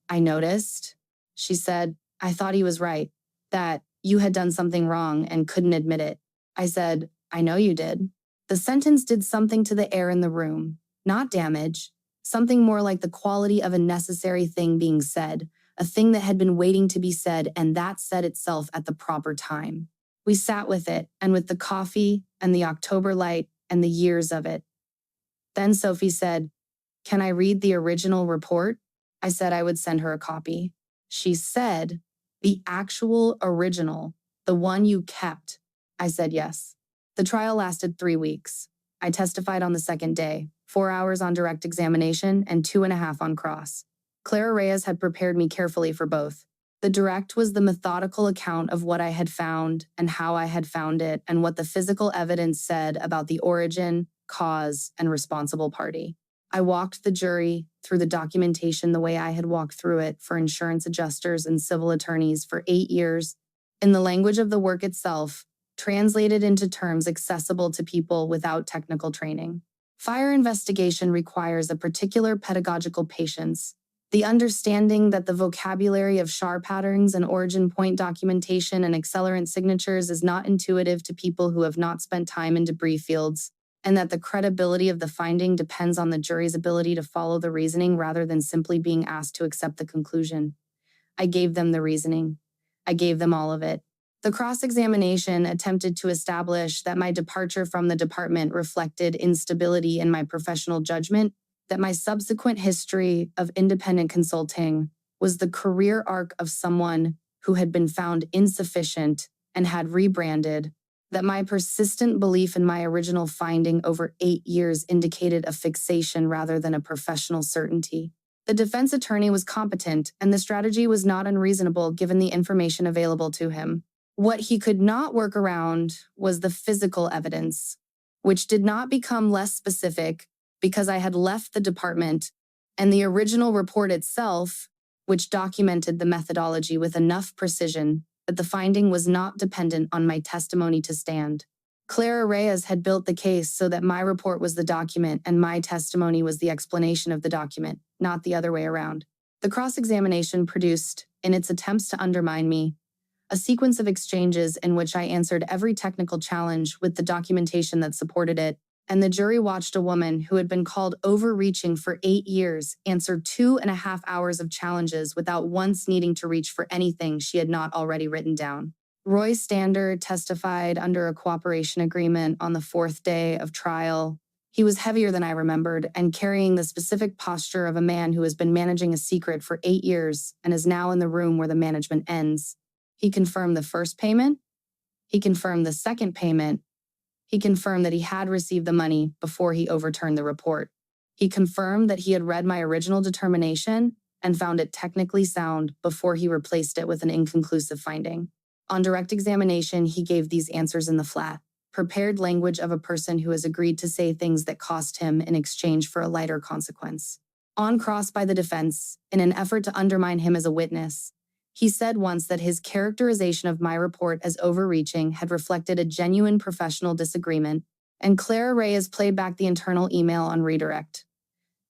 Speaker 1: "I noticed." She said, "I thought he was right, that you had done something wrong and couldn't admit it." I said, "I know you did." The sentence did something to the air in the room, not damage, something more like the quality of a necessary thing being said, a thing that had been waiting to be said, and that said itself at the proper time. We sat with it, and with the coffee and the October light and the years of it. Then Sophie said, "Can I read the original report?" I said I would send her a copy. She said, "The actual original, the one you kept." I said yes. The trial lasted 3 weeks. I testified on the second day, 4 hours on direct examination and 2.5 on cross. Clara Reyes had prepared me carefully for both. The direct was the methodical account of what I had found and how I had found it and what the physical evidence said about the origin, cause, and responsible party. I walked the jury through the documentation the way I had walked through it for insurance adjusters and civil attorneys for 8 years, in the language of the work itself, translated into terms accessible to people without technical training. Fire investigation requires a particular pedagogical patience, the understanding that the vocabulary of SHAR patterns and origin point documentation and accelerant signatures is not intuitive to people who have not spent time in debris fields, and that the credibility of the finding depends on the jury's ability to follow the reasoning rather than simply being asked to accept the conclusion. I gave them the reasoning. I gave them all of it. The cross-examination attempted to establish that my departure from the department reflected instability in my professional judgment, that my subsequent history of independent consulting was the career arc of someone who had been found insufficient and had rebranded, that my persistent belief in my original finding over 8 years indicated a fixation rather than a professional certainty. The defense attorney was competent, and the strategy was not unreasonable given the information available to him. What he could not work around was the physical evidence, which did not become less specific because I had left the department, and the original report itself, which documented the methodology with enough precision that the finding was not dependent on my testimony to stand. Clara Reyes had built the case so that my report was the document and my testimony was the explanation of the document, not the other way around. The cross-examination produced, in its attempts to undermine me, a sequence of exchanges in which I answered every technical challenge with the documentation that supported it, and the jury watched a woman who had been called overreaching for 8 years answer 2.5 hours of challenges without once needing to reach for anything she had not already written down. Roy Stander testified under a cooperation agreement on the 4th day of trial. He was heavier than I remembered and carrying the specific posture of a man who has been managing a secret for 8 years and is now in the room where the management ends. He confirmed the first payment. He confirmed the second payment. He confirmed that he had received the money before he overturned the report. He confirmed that he had read my original determination and found it technically sound before he replaced it with an inconclusive finding. On direct examination, he gave these answers in the flat, prepared language of a person who has agreed to say things that cost him in exchange for a lighter consequence. On cross by the defense, in an effort to undermine him as a witness, he said once that his characterization of my report as overreaching had reflected a genuine professional disagreement, and Clara Reyes played back the internal email on redirect.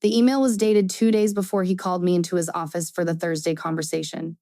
Speaker 1: The email was dated 2 days before he called me into his office for the Thursday conversation.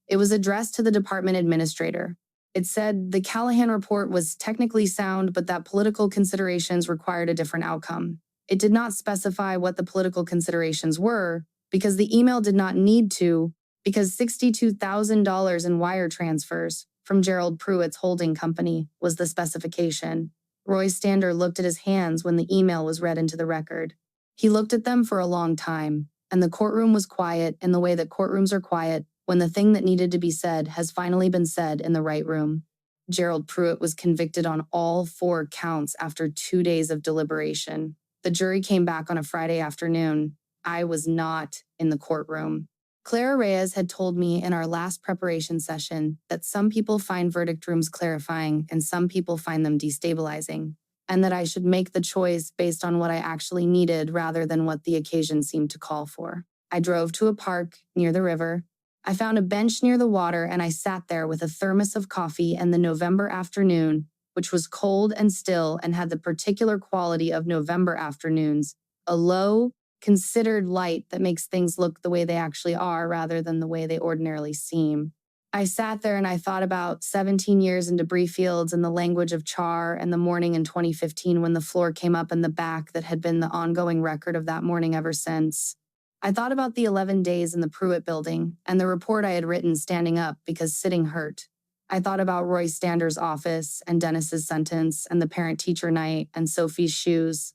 Speaker 1: It was addressed to the department administrator. It said the Callahan report was technically sound, but that political considerations required a different outcome. It did not specify what the political considerations were, because the email did not need to, because $62,000 in wire transfers from Gerald Pruitt's holding company was the specification. Roy Stander looked at his hands when the email was read into the record. He looked at them for a long time, and the courtroom was quiet in the way that courtrooms are quiet when the thing that needed to be said has finally been said in the right room. Gerald Pruitt was convicted on all 4 counts after 2 days of deliberation. The jury came back on a Friday afternoon. I was not in the courtroom. Clara Reyes had told me in our last preparation session that some people find verdict rooms clarifying and some people find them destabilizing, and that I should make the choice based on what I actually needed rather than what the occasion seemed to call for. I drove to a park near the river. I found a bench near the water and I sat there with a thermos of coffee and the November afternoon, which was cold and still and had the particular quality of November afternoons, a low, considered light that makes things look the way they actually are rather than the way they ordinarily seem. I sat there and I thought about 17 years in debris fields and the language of char and the morning in 2015 when the floor came up in the back that had been the ongoing record of that morning ever since. I thought about the 11 days in the Pruitt building and the report I had written standing up because sitting hurt. I thought about Roy Stander's office and Dennis's sentence and the parent-teacher night and Sophie's shoes.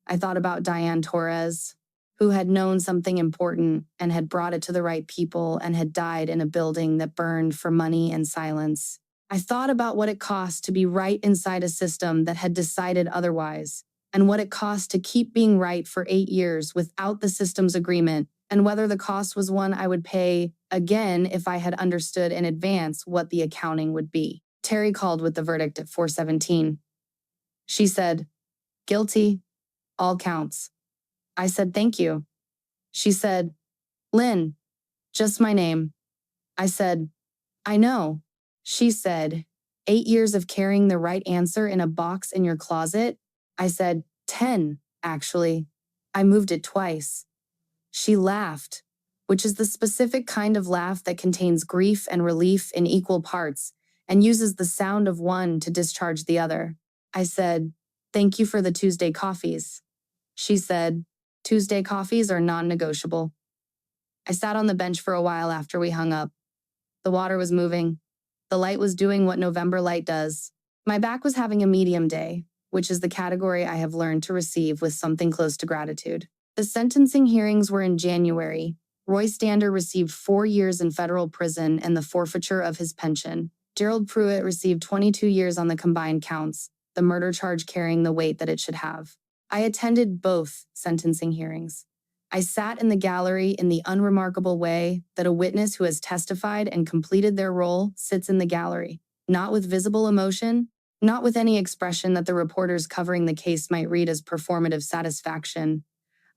Speaker 1: I thought about Diane Torres, who had known something important and had brought it to the right people and had died in a building that burned for money and silence. I thought about what it cost to be right inside a system that had decided otherwise, and what it cost to keep being right for 8 years without the system's agreement, and whether the cost was one I would pay again if I had understood in advance what the accounting would be. Terry called with the verdict at 4:17. She said, "Guilty. All counts." I said, "Thank you." She said, "Lynn, just my name." I said, "I know." She said, 8 years of carrying the right answer in a box in your closet?" I said, 10, actually. I moved it twice. She laughed, which is the specific kind of laugh that contains grief and relief in equal parts and uses the sound of one to discharge the other. I said, "Thank you for the Tuesday coffees." She said, "Tuesday coffees are non-negotiable." I sat on the bench for a while after we hung up. The water was moving. The light was doing what November light does. My back was having a medium day, which is the category I have learned to receive with something close to gratitude. The sentencing hearings were in January, Roy Stander received 4 years in federal prison and the forfeiture of his pension. Gerald Pruitt received 22 years on the combined counts, the murder charge carrying the weight that it should have. I attended both sentencing hearings. I sat in the gallery in the unremarkable way that a witness who has testified and completed their role sits in the gallery, not with visible emotion, not with any expression that the reporters covering the case might read as performative satisfaction.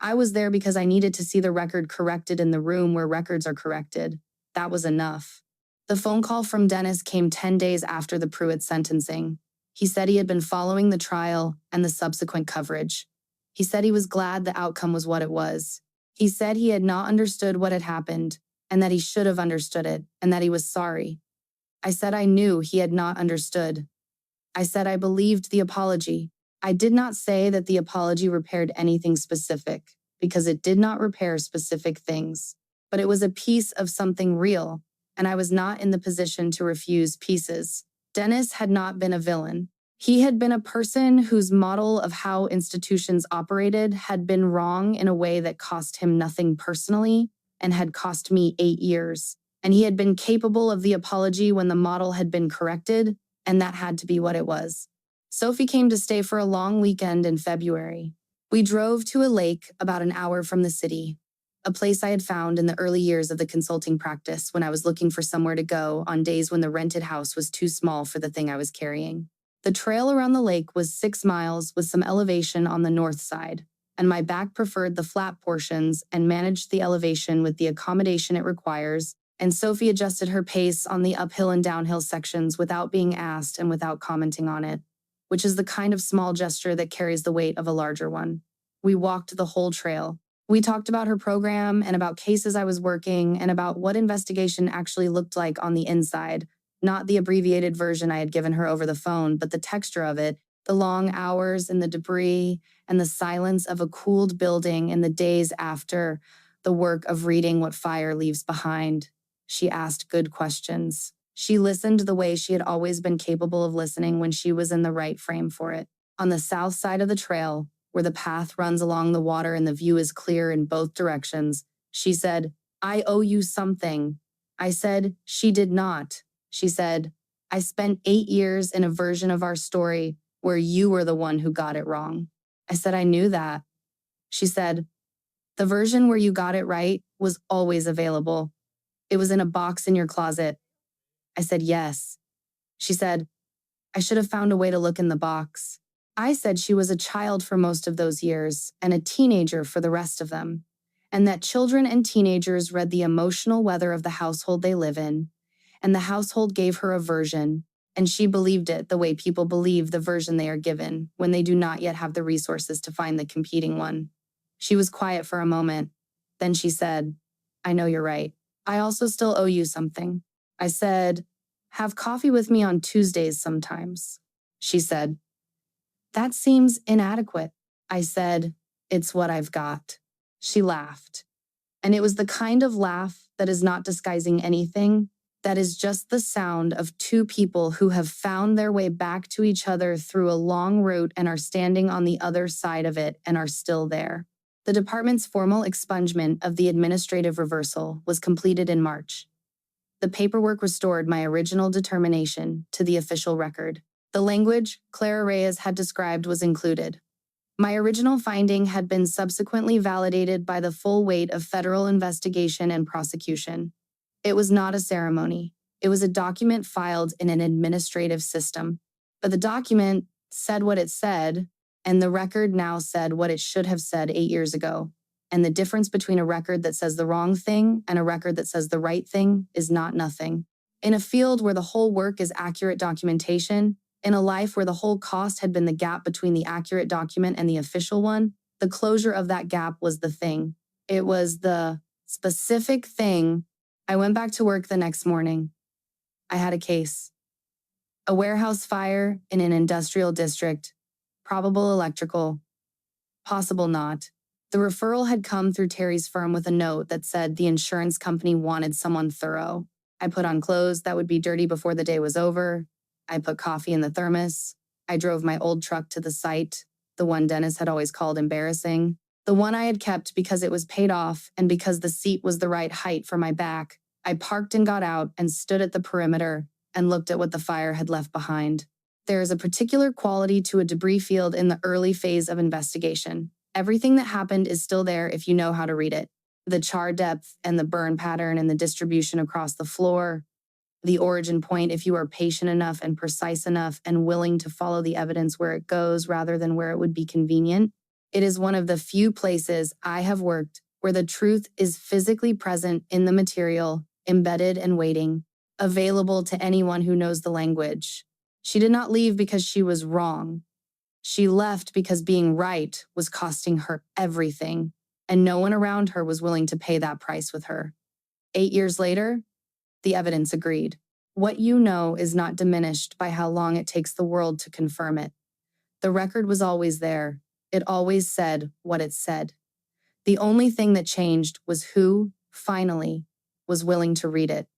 Speaker 1: I was there because I needed to see the record corrected in the room where records are corrected. That was enough. The phone call from Dennis came 10 days after the Pruitt sentencing. He said he had been following the trial and the subsequent coverage. He said he was glad the outcome was what it was. He said he had not understood what had happened and that he should have understood it and that he was sorry. I said I knew he had not understood. I said I believed the apology. I did not say that the apology repaired anything specific, because it did not repair specific things. But it was a piece of something real, and I was not in the position to refuse pieces. Dennis had not been a villain. He had been a person whose model of how institutions operated had been wrong in a way that cost him nothing personally and had cost me 8 years. And he had been capable of the apology when the model had been corrected, and that had to be what it was. Sophie came to stay for a long weekend in February. We drove to a lake about an hour from the city, a place I had found in the early years of the consulting practice when I was looking for somewhere to go on days when the rented house was too small for the thing I was carrying. The trail around the lake was 6 miles with some elevation on the north side, and my back preferred the flat portions and managed the elevation with the accommodation it requires, and Sophie adjusted her pace on the uphill and downhill sections without being asked and without commenting on it, which is the kind of small gesture that carries the weight of a larger one. We walked the whole trail. We talked about her program and about cases I was working and about what investigation actually looked like on the inside, not the abbreviated version I had given her over the phone, but the texture of it, the long hours and the debris and the silence of a cooled building in the days after the work of reading what fire leaves behind. She asked good questions. She listened the way she had always been capable of listening when she was in the right frame for it. On the south side of the trail, where the path runs along the water and the view is clear in both directions, she said, "I owe you something." I said, "She did not." She said, "I spent 8 years in a version of our story where you were the one who got it wrong." I said, "I knew that." She said, "The version where you got it right was always available. It was in a box in your closet." I said, "Yes." She said, "I should have found a way to look in the box." I said she was a child for most of those years and a teenager for the rest of them, and that children and teenagers read the emotional weather of the household they live in, and the household gave her a version, and she believed it the way people believe the version they are given when they do not yet have the resources to find the competing one. She was quiet for a moment. Then she said, "I know you're right. I also still owe you something." I said, "Have coffee with me on Tuesdays sometimes." She said, "That seems inadequate." I said, "It's what I've got." She laughed. And it was the kind of laugh that is not disguising anything, that is just the sound of two people who have found their way back to each other through a long route and are standing on the other side of it and are still there. The department's formal expungement of the administrative reversal was completed in March. The paperwork restored my original determination to the official record. The language Clara Reyes had described was included. My original finding had been subsequently validated by the full weight of federal investigation and prosecution. It was not a ceremony. It was a document filed in an administrative system. But the document said what it said, and the record now said what it should have said 8 years ago. And the difference between a record that says the wrong thing and a record that says the right thing is not nothing. In a field where the whole work is accurate documentation, in a life where the whole cost had been the gap between the accurate document and the official one, the closure of that gap was the thing. It was the specific thing. I went back to work the next morning. I had a case. A warehouse fire in an industrial district. Probable electrical. Possible not. The referral had come through Terry's firm with a note that said the insurance company wanted someone thorough. I put on clothes that would be dirty before the day was over. I put coffee in the thermos. I drove my old truck to the site, the one Dennis had always called embarrassing. The one I had kept because it was paid off and because the seat was the right height for my back, I parked and got out and stood at the perimeter and looked at what the fire had left behind. There is a particular quality to a debris field in the early phase of investigation. Everything that happened is still there if you know how to read it. The char depth and the burn pattern and the distribution across the floor, the origin point if you are patient enough and precise enough and willing to follow the evidence where it goes rather than where it would be convenient. It is one of the few places I have worked where the truth is physically present in the material, embedded and waiting, available to anyone who knows the language. She did not leave because she was wrong. She left because being right was costing her everything, and no one around her was willing to pay that price with her. 8 years later, the evidence agreed. What you know is not diminished by how long it takes the world to confirm it. The record was always there. It always said what it said. The only thing that changed was who, finally, was willing to read it.